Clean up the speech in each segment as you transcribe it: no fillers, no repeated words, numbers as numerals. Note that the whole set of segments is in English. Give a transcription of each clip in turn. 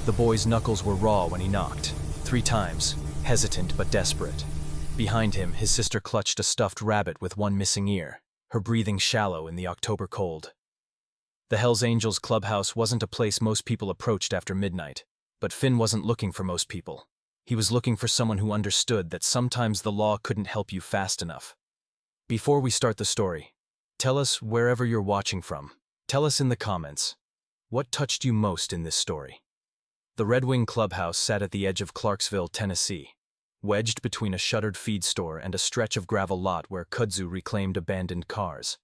The boy's knuckles were raw when he knocked, 3 times, hesitant but desperate. Behind him, his sister clutched a stuffed rabbit with one missing ear, her breathing shallow in the October cold. The Hells Angels clubhouse wasn't a place most people approached after midnight, but Finn wasn't looking for most people. He was looking for someone who understood that sometimes the law couldn't help you fast enough. Before we start the story, tell us wherever you're watching from. Tell us in the comments, what touched you most in this story? The Red Wing Clubhouse sat at the edge of Clarksville, Tennessee, wedged between a shuttered feed store and a stretch of gravel lot where kudzu reclaimed abandoned cars.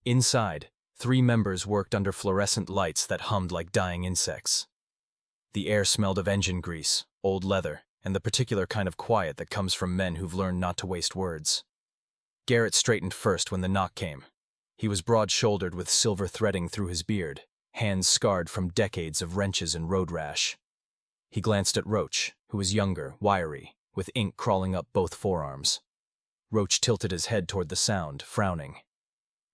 Inside, 3 members worked under fluorescent lights that hummed like dying insects. The air smelled of engine grease, old leather, and the particular kind of quiet that comes from men who've learned not to waste words. Garrett straightened first when the knock came. He was broad-shouldered with silver threading through his beard, hands scarred from decades of wrenches and road rash. He glanced at Roach, who was younger, wiry, with ink crawling up both forearms. Roach tilted his head toward the sound, frowning.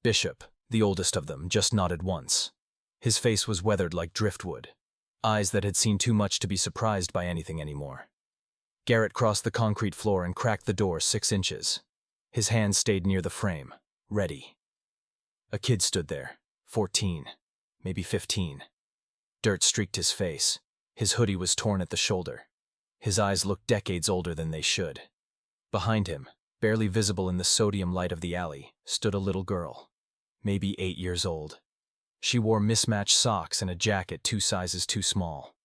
Bishop, the oldest of them, just nodded once. His face was weathered like driftwood, eyes that had seen too much to be surprised by anything anymore. Garrett crossed the concrete floor and cracked the door 6 inches. His hand stayed near the frame, ready. A kid stood there, 14, maybe 15. Dirt streaked his face. His hoodie was torn at the shoulder. His eyes looked decades older than they should. Behind him, barely visible in the sodium light of the alley, stood a little girl, maybe 8 years old. She wore mismatched socks and a jacket 2 sizes too small.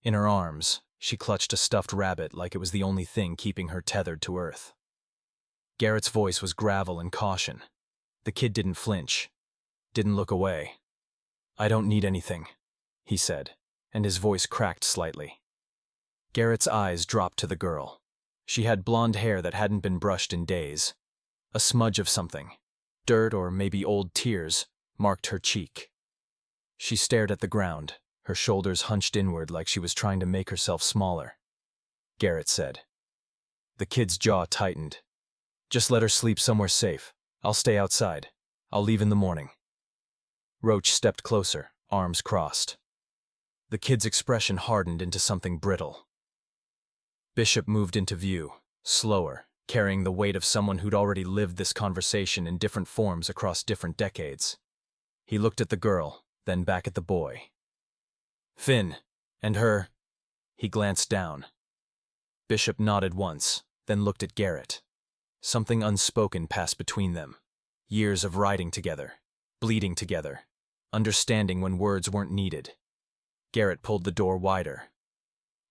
In her arms, she clutched a stuffed rabbit like it was the only thing keeping her tethered to earth. Garrett's voice was gravel and caution. The kid didn't flinch, didn't look away. "I don't need anything," he said, and his voice cracked slightly. Garrett's eyes dropped to the girl. She had blonde hair that hadn't been brushed in days. A smudge of something, dirt or maybe old tears, marked her cheek. She stared at the ground, her shoulders hunched inward like she was trying to make herself smaller. Garrett said. The kid's jaw tightened. "Just let her sleep somewhere safe. I'll stay outside. I'll leave in the morning." Roach stepped closer, arms crossed. The kid's expression hardened into something brittle. Bishop moved into view, slower, carrying the weight of someone who'd already lived this conversation in different forms across different decades. He looked at the girl, then back at the boy. "Finn, and her?" He glanced down. Bishop nodded once, then looked at Garrett. Something unspoken passed between them. Years of riding together, bleeding together, understanding when words weren't needed. Garrett pulled the door wider.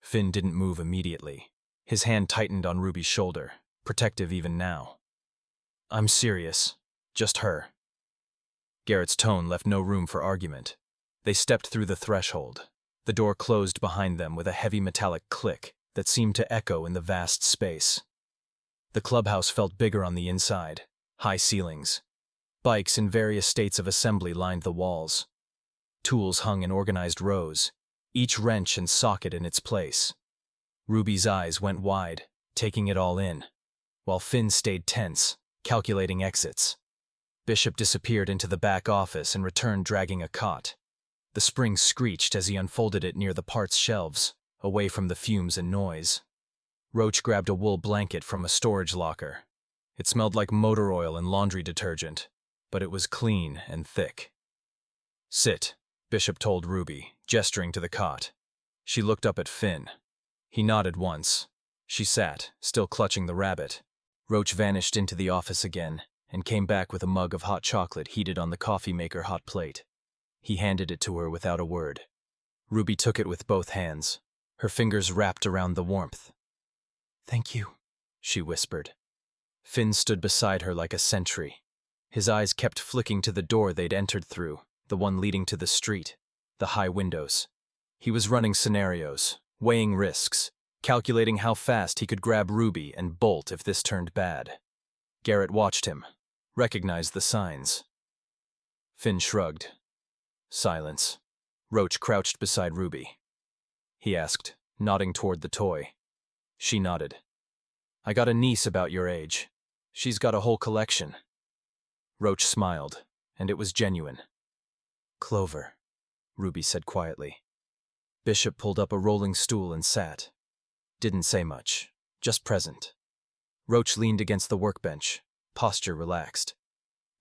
Finn didn't move immediately. His hand tightened on Ruby's shoulder, protective even now. "I'm serious. Just her." Garrett's tone left no room for argument. They stepped through the threshold. The door closed behind them with a heavy metallic click that seemed to echo in the vast space. The clubhouse felt bigger on the inside. High ceilings. Bikes in various states of assembly lined the walls. Tools hung in organized rows, each wrench and socket in its place. Ruby's eyes went wide, taking it all in, while Finn stayed tense, calculating exits. Bishop disappeared into the back office and returned dragging a cot. The spring screeched as he unfolded it near the parts shelves, away from the fumes and noise. Roach grabbed a wool blanket from a storage locker. It smelled like motor oil and laundry detergent, but it was clean and thick. "Sit," Bishop told Ruby, gesturing to the cot. She looked up at Finn. He nodded once. She sat, still clutching the rabbit. Roach vanished into the office again and came back with a mug of hot chocolate heated on the coffee maker hot plate. He handed it to her without a word. Ruby took it with both hands, her fingers wrapped around the warmth. "Thank you," she whispered. Finn stood beside her like a sentry. His eyes kept flicking to the door they'd entered through, the one leading to the street, the high windows. He was running scenarios, weighing risks, calculating how fast he could grab Ruby and bolt if this turned bad. Garrett watched him, recognized the signs. Finn shrugged. Silence. Roach crouched beside Ruby. He asked, nodding toward the toy. She nodded. "I got a niece about your age. She's got a whole collection." Roach smiled, and it was genuine. "Clover," Ruby said quietly. Bishop pulled up a rolling stool and sat. Didn't say much, just present. Roach leaned against the workbench, posture relaxed.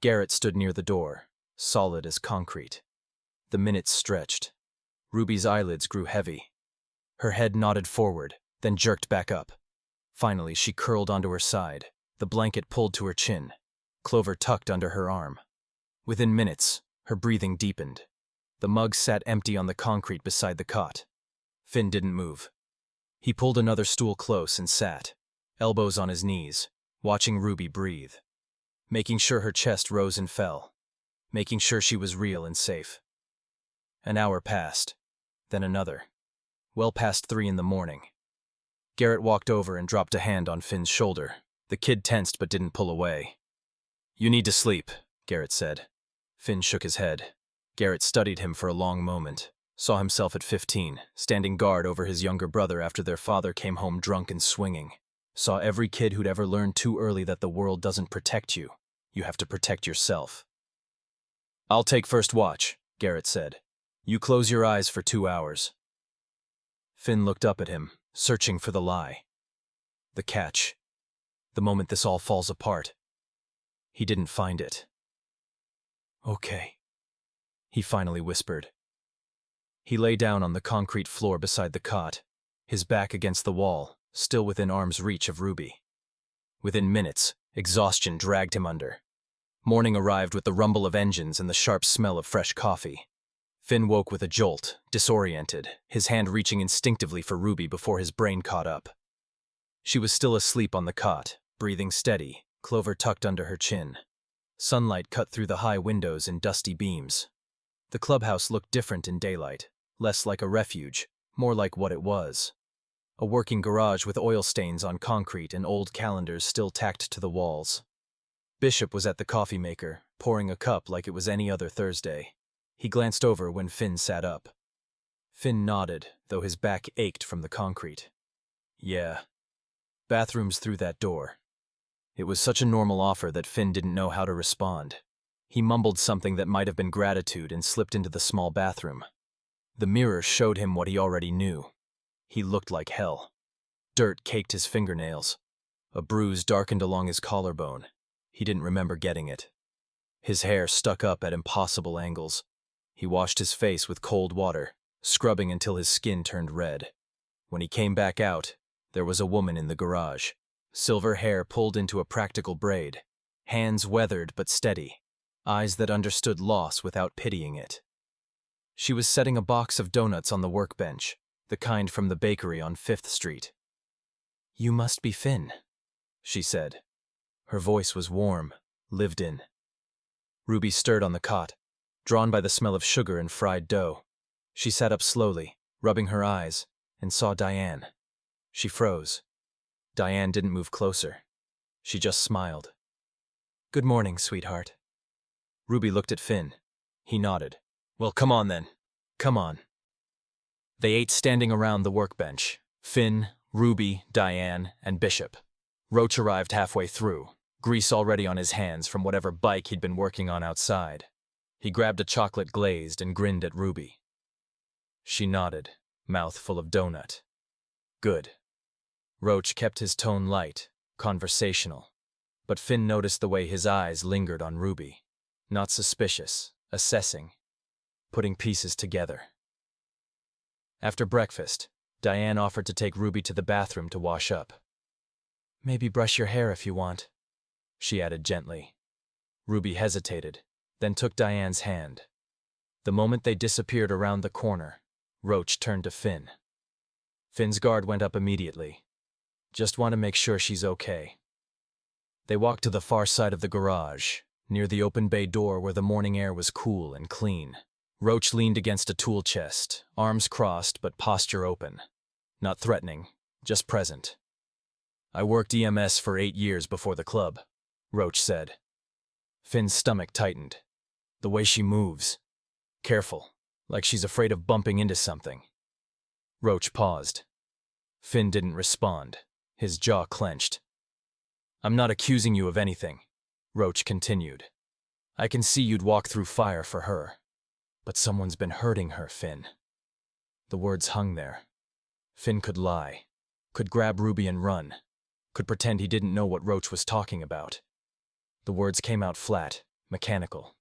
Garrett stood near the door, solid as concrete. The minutes stretched. Ruby's eyelids grew heavy. Her head nodded forward, then jerked back up. Finally, she curled onto her side, the blanket pulled to her chin, Clover tucked under her arm. Within minutes, her breathing deepened. The mug sat empty on the concrete beside the cot. Finn didn't move. He pulled another stool close and sat, elbows on his knees, watching Ruby breathe, making sure her chest rose and fell, making sure she was real and safe. An hour passed, then another. Well past 3 in the morning. Garrett walked over and dropped a hand on Finn's shoulder. The kid tensed but didn't pull away. "You need to sleep," Garrett said. Finn shook his head. Garrett studied him for a long moment, saw himself at 15, standing guard over his younger brother after their father came home drunk and swinging. Saw every kid who'd ever learned too early that the world doesn't protect you. You have to protect yourself. "I'll take first watch," Garrett said. "You close your eyes for 2 hours." Finn looked up at him, searching for the lie. The catch. The moment this all falls apart. He didn't find it. "Okay," he finally whispered. He lay down on the concrete floor beside the cot, his back against the wall, still within arm's reach of Ruby. Within minutes, exhaustion dragged him under. Morning arrived with the rumble of engines and the sharp smell of fresh coffee. Finn woke with a jolt, disoriented, his hand reaching instinctively for Ruby before his brain caught up. She was still asleep on the cot, breathing steady, Clover tucked under her chin. Sunlight cut through the high windows in dusty beams. The clubhouse looked different in daylight, less like a refuge, more like what it was. A working garage with oil stains on concrete and old calendars still tacked to the walls. Bishop was at the coffee maker, pouring a cup like it was any other Thursday. He glanced over when Finn sat up. Finn nodded, though his back ached from the concrete. "Yeah. Bathrooms through that door." It was such a normal offer that Finn didn't know how to respond. He mumbled something that might have been gratitude and slipped into the small bathroom. The mirror showed him what he already knew. He looked like hell. Dirt caked his fingernails. A bruise darkened along his collarbone. He didn't remember getting it. His hair stuck up at impossible angles. He washed his face with cold water, scrubbing until his skin turned red. When he came back out, there was a woman in the garage. Silver hair pulled into a practical braid. Hands weathered but steady. Eyes that understood loss without pitying it. She was setting a box of donuts on the workbench, the kind from the bakery on 5th Street. "You must be Finn," she said. Her voice was warm, lived in. Ruby stirred on the cot, drawn by the smell of sugar and fried dough. She sat up slowly, rubbing her eyes, and saw Diane. She froze. Diane didn't move closer. She just smiled. "Good morning, sweetheart." Ruby looked at Finn. He nodded. "Well, come on then. Come on." They ate standing around the workbench. Finn, Ruby, Diane, and Bishop. Roach arrived halfway through, grease already on his hands from whatever bike he'd been working on outside. He grabbed a chocolate glazed and grinned at Ruby. She nodded, mouth full of donut. "Good." Roach kept his tone light, conversational. But Finn noticed the way his eyes lingered on Ruby. Not suspicious, assessing, putting pieces together. After breakfast, Diane offered to take Ruby to the bathroom to wash up. "Maybe brush your hair if you want," she added gently. Ruby hesitated, then took Diane's hand. The moment they disappeared around the corner, Roach turned to Finn. Finn's guard went up immediately. "Just want to make sure she's okay." They walked to the far side of the garage, near the open bay door where the morning air was cool and clean. Roach leaned against a tool chest, arms crossed but posture open. Not threatening, just present. "I worked EMS for 8 years before the club," Roach said. Finn's stomach tightened. The way she moves. Careful, like she's afraid of bumping into something. Roach paused. Finn didn't respond. His jaw clenched. "I'm not accusing you of anything," Roach continued. "I can see you'd walk through fire for her. But someone's been hurting her, Finn." The words hung there. Finn could lie, could grab Ruby and run, could pretend he didn't know what Roach was talking about. The words came out flat, mechanical.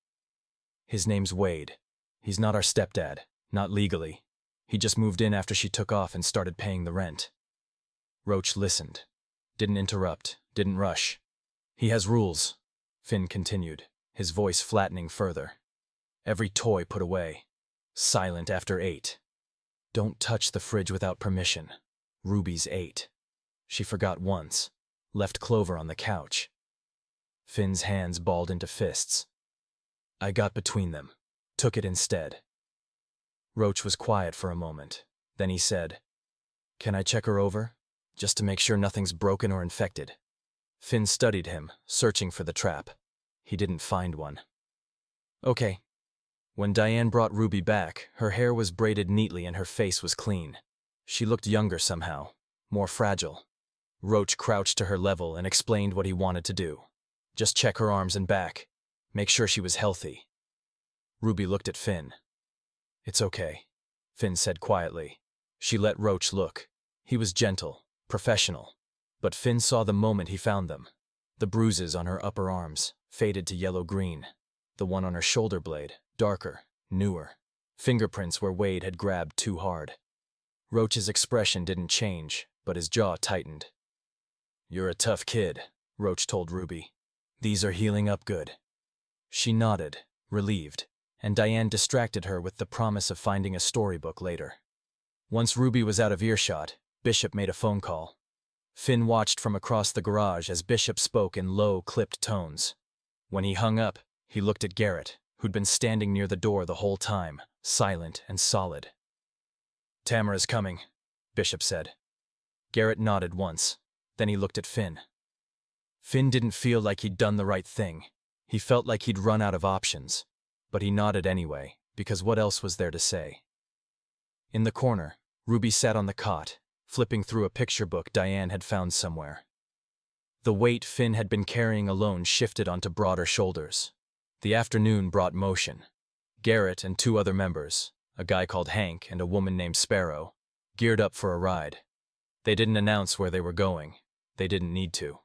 His name's Wade. He's not our stepdad, not legally. He just moved in after she took off and started paying the rent. Roach listened. Didn't interrupt, didn't rush. He has rules, Finn continued, his voice flattening further. Every toy put away. Silent after 8. Don't touch the fridge without permission. Ruby's 8. She forgot once. Left Clover on the couch. Finn's hands balled into fists. I got between them. Took it instead. Roach was quiet for a moment. Then he said, "Can I check her over? Just to make sure nothing's broken or infected." Finn studied him, searching for the trap. He didn't find one. Okay. When Diane brought Ruby back, her hair was braided neatly and her face was clean. She looked younger somehow, more fragile. Roach crouched to her level and explained what he wanted to do. Just check her arms and back. Make sure she was healthy. Ruby looked at Finn. It's okay, Finn said quietly. She let Roach look. He was gentle, professional. But Finn saw the moment he found them. The bruises on her upper arms, faded to yellow-green. The one on her shoulder blade, darker, newer. Fingerprints where Wade had grabbed too hard. Roach's expression didn't change, but his jaw tightened. You're a tough kid, Roach told Ruby. These are healing up good. She nodded, relieved, and Diane distracted her with the promise of finding a storybook later. Once Ruby was out of earshot, Bishop made a phone call. Finn watched from across the garage as Bishop spoke in low, clipped tones. When he hung up, he looked at Garrett, who'd been standing near the door the whole time, silent and solid. Tamara's coming, Bishop said. Garrett nodded once. Then he looked at Finn. Finn didn't feel like he'd done the right thing. He felt like he'd run out of options. But he nodded anyway, because what else was there to say? In the corner, Ruby sat on the cot, flipping through a picture book Diane had found somewhere. The weight Finn had been carrying alone shifted onto broader shoulders. The afternoon brought motion. Garrett and 2 other members, a guy called Hank and a woman named Sparrow, geared up for a ride. They didn't announce where they were going. They didn't need to.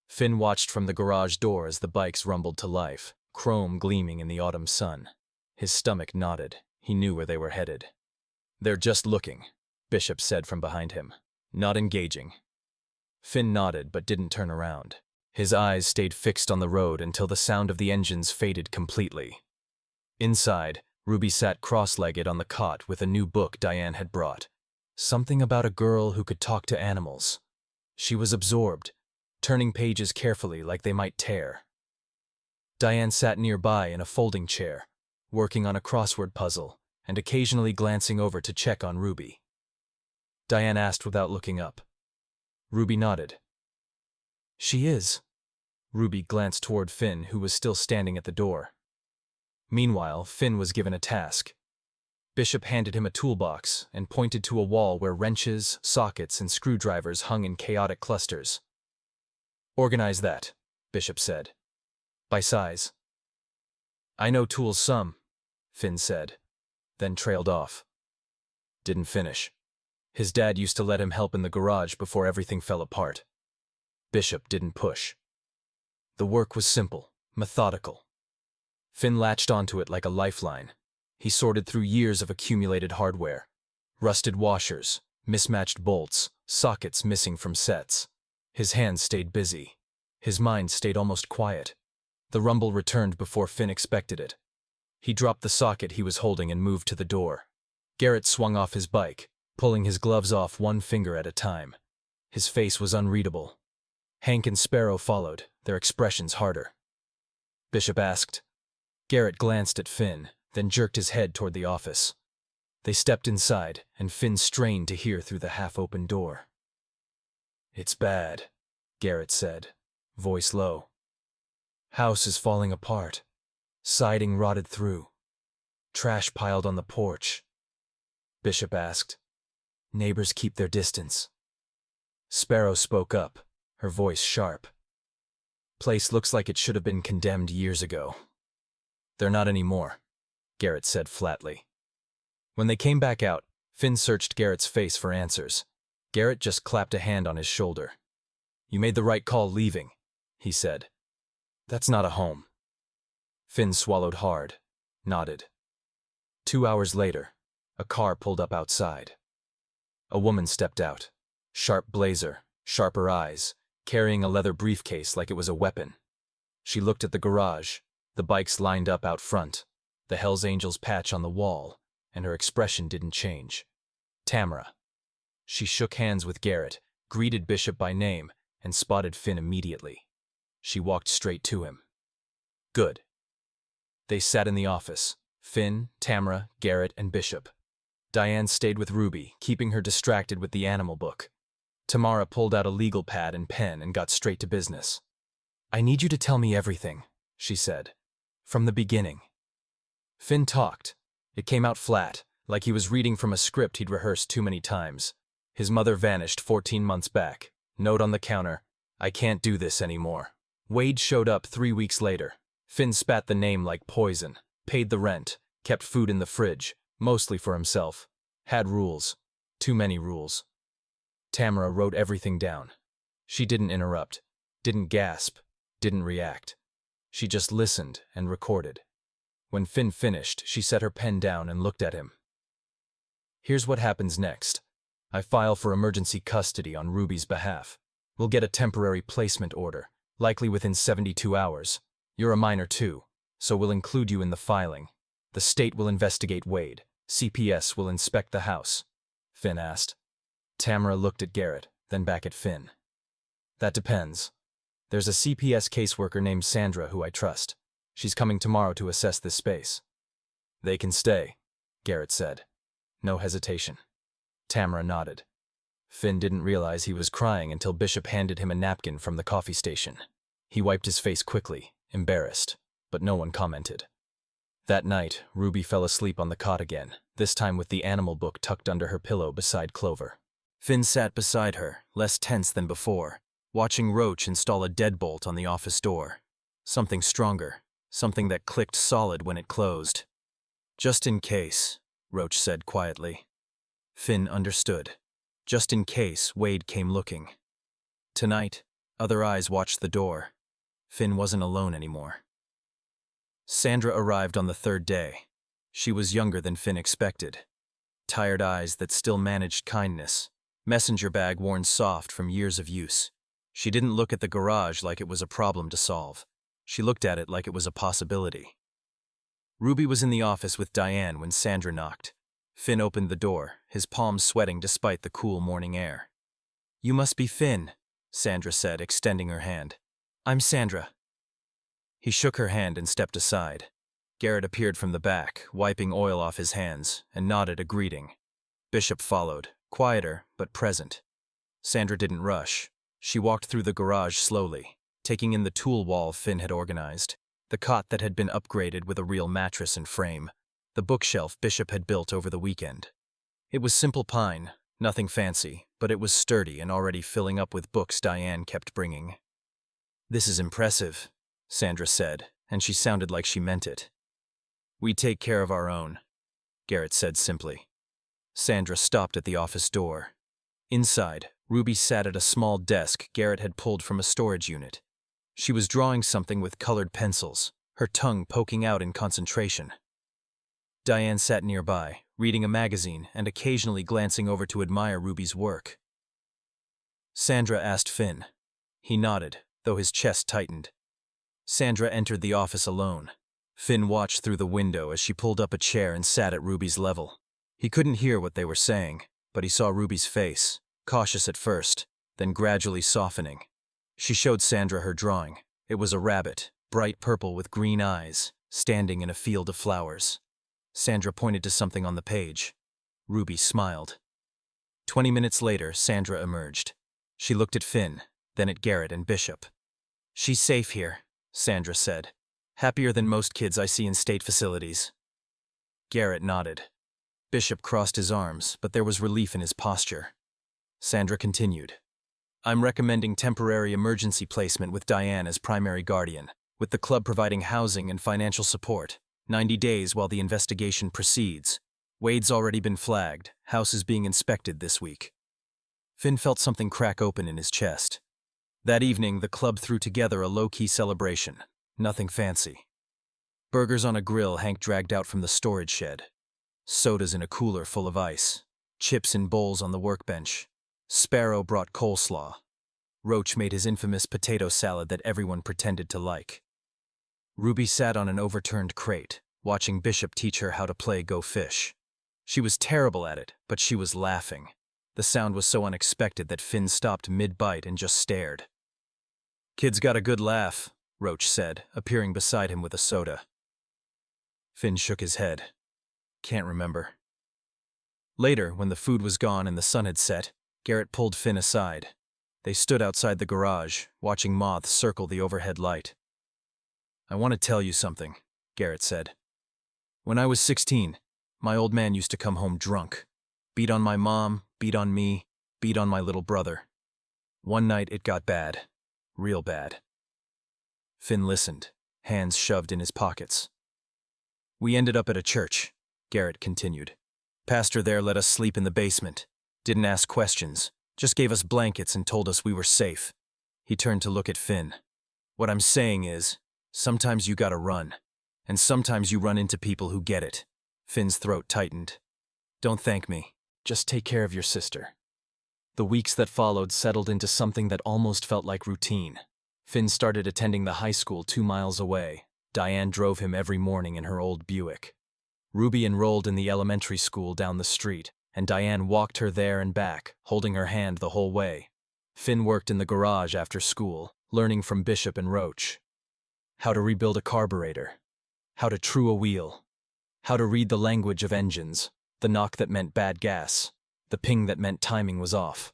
Finn watched from the garage door as the bikes rumbled to life, chrome gleaming in the autumn sun. His stomach knotted. He knew where they were headed. They're just looking, Bishop said from behind him. Not engaging. Finn nodded but didn't turn around. His eyes stayed fixed on the road until the sound of the engines faded completely. Inside, Ruby sat cross-legged on the cot with a new book Diane had brought. Something about a girl who could talk to animals. She was absorbed, turning pages carefully like they might tear. Diane sat nearby in a folding chair, working on a crossword puzzle and occasionally glancing over to check on Ruby. Diane asked without looking up. Ruby nodded. She is. Ruby glanced toward Finn, who was still standing at the door. Meanwhile, Finn was given a task. Bishop handed him a toolbox and pointed to a wall where wrenches, sockets, and screwdrivers hung in chaotic clusters. Organize that, Bishop said. By size. I know tools some, Finn said, then trailed off. Didn't finish. His dad used to let him help in the garage before everything fell apart. Bishop didn't push. The work was simple, methodical. Finn latched onto it like a lifeline. He sorted through years of accumulated hardware. Rusted washers, mismatched bolts, sockets missing from sets. His hands stayed busy. His mind stayed almost quiet. The rumble returned before Finn expected it. He dropped the socket he was holding and moved to the door. Garrett swung off his bike, pulling his gloves off one finger at a time. His face was unreadable. Hank and Sparrow followed, their expressions harder. Bishop asked. Garrett glanced at Finn, then jerked his head toward the office. They stepped inside, and Finn strained to hear through the half-open door. It's bad, Garrett said, voice low. House is falling apart. Siding rotted through. Trash piled on the porch. Bishop asked. Neighbors keep their distance. Sparrow spoke up, her voice sharp. Place looks like it should have been condemned years ago. They're not anymore, Garrett said flatly. When they came back out, Finn searched Garrett's face for answers. Garrett just clapped a hand on his shoulder. "You made the right call leaving," he said. "That's not a home." Finn swallowed hard, nodded. 2 hours later, a car pulled up outside. A woman stepped out. Sharp blazer, sharper eyes, carrying a leather briefcase like it was a weapon. She looked at the garage, the bikes lined up out front, the Hells Angels patch on the wall, and her expression didn't change. Tamara. She shook hands with Garrett, greeted Bishop by name, and spotted Finn immediately. She walked straight to him. "Good." They sat in the office. Finn, Tamara, Garrett, and Bishop. Diane stayed with Ruby, keeping her distracted with the animal book. Tamara pulled out a legal pad and pen and got straight to business. "I need you to tell me everything," she said. "From the beginning." Finn talked. It came out flat, like he was reading from a script he'd rehearsed too many times. His mother vanished 14 months back. Note on the counter, "I can't do this anymore." Wade showed up 3 weeks later. Finn spat the name like poison, paid the rent, kept food in the fridge, mostly for himself. Had rules. Too many rules. Tamara wrote everything down. She didn't interrupt, didn't gasp, didn't react. She just listened and recorded. When Finn finished, she set her pen down and looked at him. "Here's what happens next. I file for emergency custody on Ruby's behalf. We'll get a temporary placement order, likely within 72 hours. You're a minor too, so we'll include you in the filing. The state will investigate Wade. CPS will inspect the house." Finn asked. Tamara looked at Garrett, then back at Finn. "That depends. There's a CPS caseworker named Sandra who I trust. She's coming tomorrow to assess this space." "They can stay," Garrett said. No hesitation. Tamara nodded. Finn didn't realize he was crying until Bishop handed him a napkin from the coffee station. He wiped his face quickly, embarrassed, but no one commented. That night, Ruby fell asleep on the cot again, this time with the animal book tucked under her pillow beside Clover. Finn sat beside her, less tense than before, watching Roach install a deadbolt on the office door. Something stronger, something that clicked solid when it closed. "Just in case," Roach said quietly. Finn understood. Just in case Wade came looking. Tonight, other eyes watched the door. Finn wasn't alone anymore. Sandra arrived on the 3rd day. She was younger than Finn expected. Tired eyes that still managed kindness. Messenger bag worn soft from years of use. She didn't look at the garage like it was a problem to solve. She looked at it like it was a possibility. Ruby was in the office with Diane when Sandra knocked. Finn opened the door, his palms sweating despite the cool morning air. "You must be Finn," Sandra said, extending her hand. "I'm Sandra." He shook her hand and stepped aside. Garrett appeared from the back, wiping oil off his hands, and nodded a greeting. Bishop followed, quieter but present. Sandra didn't rush. She walked through the garage slowly, taking in the tool wall Finn had organized, the cot that had been upgraded with a real mattress and frame, the bookshelf Bishop had built over the weekend. It was simple pine, nothing fancy, but it was sturdy and already filling up with books Diane kept bringing. "This is impressive," Sandra said, and she sounded like she meant it. "We take care of our own," Garrett said simply. Sandra stopped at the office door. Inside, Ruby sat at a small desk Garrett had pulled from a storage unit. She was drawing something with colored pencils, her tongue poking out in concentration. Diane sat nearby, reading a magazine and occasionally glancing over to admire Ruby's work. Sandra asked Finn. He nodded, though his chest tightened. Sandra entered the office alone. Finn watched through the window as she pulled up a chair and sat at Ruby's level. He couldn't hear what they were saying, but he saw Ruby's face, cautious at first, then gradually softening. She showed Sandra her drawing. It was a rabbit, bright purple with green eyes, standing in a field of flowers. Sandra pointed to something on the page. Ruby smiled. 20 minutes later, Sandra emerged. She looked at Finn, then at Garrett and Bishop. "She's safe here," Sandra said. "Happier than most kids I see in state facilities." Garrett nodded. Bishop crossed his arms, but there was relief in his posture. Sandra continued. "I'm recommending temporary emergency placement with Diane as primary guardian, with the club providing housing and financial support, 90 days while the investigation proceeds. Wade's already been flagged. House is being inspected this week. Finn felt something crack open in his chest. That evening, the club threw together a low-key celebration. Nothing fancy. Burgers on a grill Hank dragged out from the storage shed. Sodas in a cooler full of ice. Chips in bowls on the workbench. Sparrow brought coleslaw. Roach made his infamous potato salad that everyone pretended to like. Ruby sat on an overturned crate, watching Bishop teach her how to play Go Fish. She was terrible at it, but she was laughing. The sound was so unexpected that Finn stopped mid-bite and just stared. "Kid's got a good laugh," Roach said, appearing beside him with a soda. Finn shook his head. "Can't remember." Later, when the food was gone and the sun had set, Garrett pulled Finn aside. They stood outside the garage, watching moths circle the overhead light. "I want to tell you something," Garrett said. "When I was 16, my old man used to come home drunk. Beat on my mom, beat on me, beat on my little brother. One night it got bad. Real bad." Finn listened, hands shoved in his pockets. "We ended up at a church," Garrett continued. "Pastor there let us sleep in the basement. Didn't ask questions, just gave us blankets and told us we were safe." He turned to look at Finn. "What I'm saying is, sometimes you gotta run, and sometimes you run into people who get it." Finn's throat tightened. "Don't thank me. Just take care of your sister." The weeks that followed settled into something that almost felt like routine. Finn started attending the high school 2 miles away. Diane drove him every morning in her old Buick. Ruby enrolled in the elementary school down the street, and Diane walked her there and back, holding her hand the whole way. Finn worked in the garage after school, learning from Bishop and Roach. How to rebuild a carburetor. How to true a wheel. How to read the language of engines. The knock that meant bad gas. The ping that meant timing was off.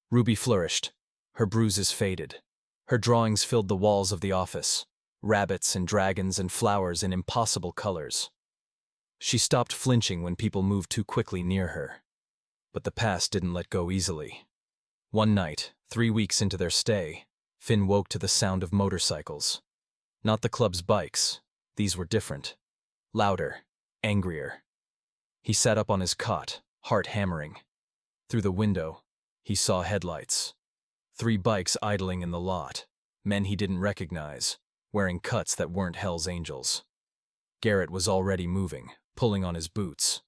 Ruby flourished. Her bruises faded. Her drawings filled the walls of the office. Rabbits and dragons and flowers in impossible colors. She stopped flinching when people moved too quickly near her. But the past didn't let go easily. One night, 3 weeks into their stay, Finn woke to the sound of motorcycles. Not the club's bikes. These were different. Louder. Angrier. He sat up on his cot, heart hammering. Through the window, he saw headlights. 3 bikes idling in the lot. Men he didn't recognize, wearing cuts that weren't hellsangels. Garrett was already moving, pulling on his boots.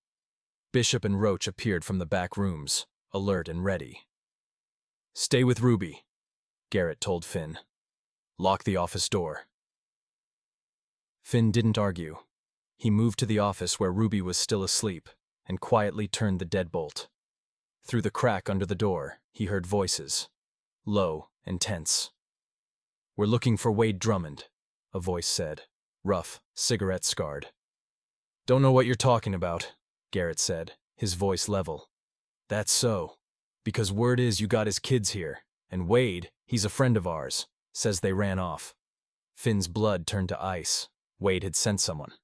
Bishop and Roach appeared from the back rooms, alert and ready. "Stay with Ruby," Garrett told Finn. "Lock the office door." Finn didn't argue. He moved to the office where Ruby was still asleep and quietly turned the deadbolt. Through the crack under the door, he heard voices. Low and tense. "We're looking for Wade Drummond," a voice said, rough, cigarette-scarred. "Don't know what you're talking about," Garrett said, his voice level. "That's so. Because word is you got his kids here, and Wade, he's a friend of ours, says they ran off." Finn's blood turned to ice. Wade had sent someone.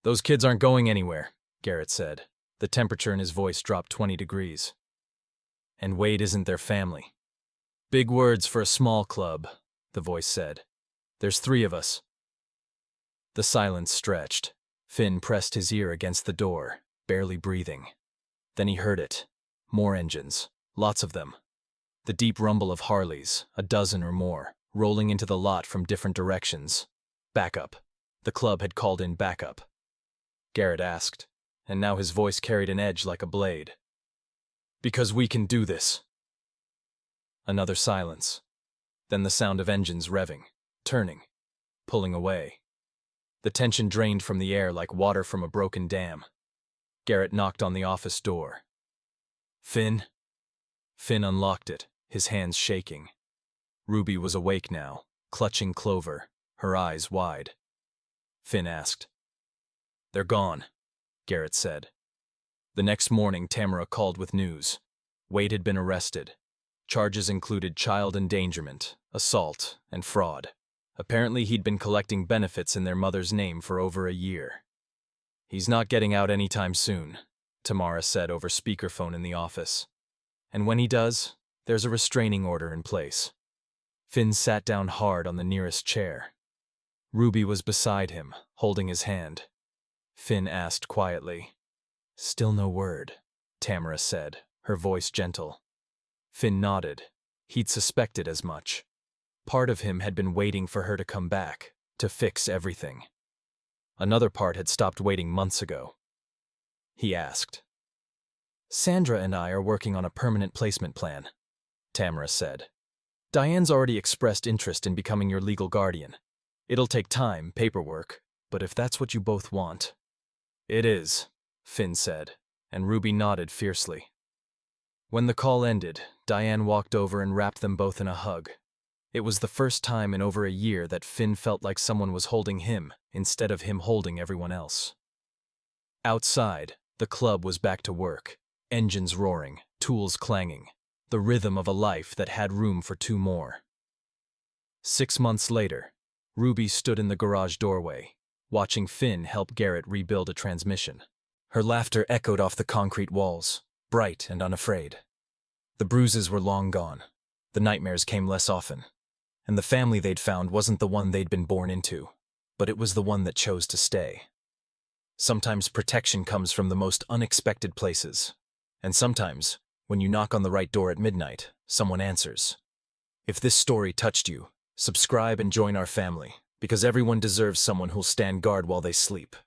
"Those kids aren't going anywhere," Garrett said. The temperature in his voice dropped 20 degrees. "And Wade isn't their family." "Big words for a small club," the voice said. "There's 3 of us." The silence stretched. Finn pressed his ear against the door, barely breathing. Then he heard it. More engines. Lots of them. The deep rumble of Harleys, a dozen or more, rolling into the lot from different directions. Backup. The club had called in backup. Garrett asked, and now his voice carried an edge like a blade. "Because we can do this." Another silence. Then the sound of engines revving, turning, pulling away. The tension drained from the air like water from a broken dam. Garrett knocked on the office door. "Finn?" Finn unlocked it, his hands shaking. Ruby was awake now, clutching Clover, her eyes wide. Finn asked. "They're gone," Garrett said. The next morning, Tamara called with news. Wade had been arrested. Charges included child endangerment, assault, and fraud. Apparently, he'd been collecting benefits in their mother's name for over a year. "He's not getting out anytime soon," Tamara said over speakerphone in the office. "And when he does, there's a restraining order in place." Finn sat down hard on the nearest chair. Ruby was beside him, holding his hand. Finn asked quietly, Still no word, Tamara said, her voice gentle. Finn nodded. He'd suspected as much. Part of him had been waiting for her to come back, to fix everything. Another part had stopped waiting months ago. He asked. Sandra and I are working on a permanent placement plan, Tamara said. Diane's already expressed interest in becoming your legal guardian. It'll take time, paperwork, but if that's what you both want. It is, Finn said, and Ruby nodded fiercely. When the call ended, Diane walked over and wrapped them both in a hug. It was the first time in over a year that Finn felt like someone was holding him instead of him holding everyone else. Outside, the club was back to work, engines roaring, tools clanging, the rhythm of a life that had room for two more. 6 months later, Ruby stood in the garage doorway, watching Finn help Garrett rebuild a transmission. Her laughter echoed off the concrete walls, bright and unafraid. The bruises were long gone. The nightmares came less often. And the family they'd found wasn't the one they'd been born into, but it was the one that chose to stay. Sometimes protection comes from the most unexpected places. And sometimes, when you knock on the right door at midnight, someone answers. If this story touched you, subscribe and join our family, because everyone deserves someone who'll stand guard while they sleep.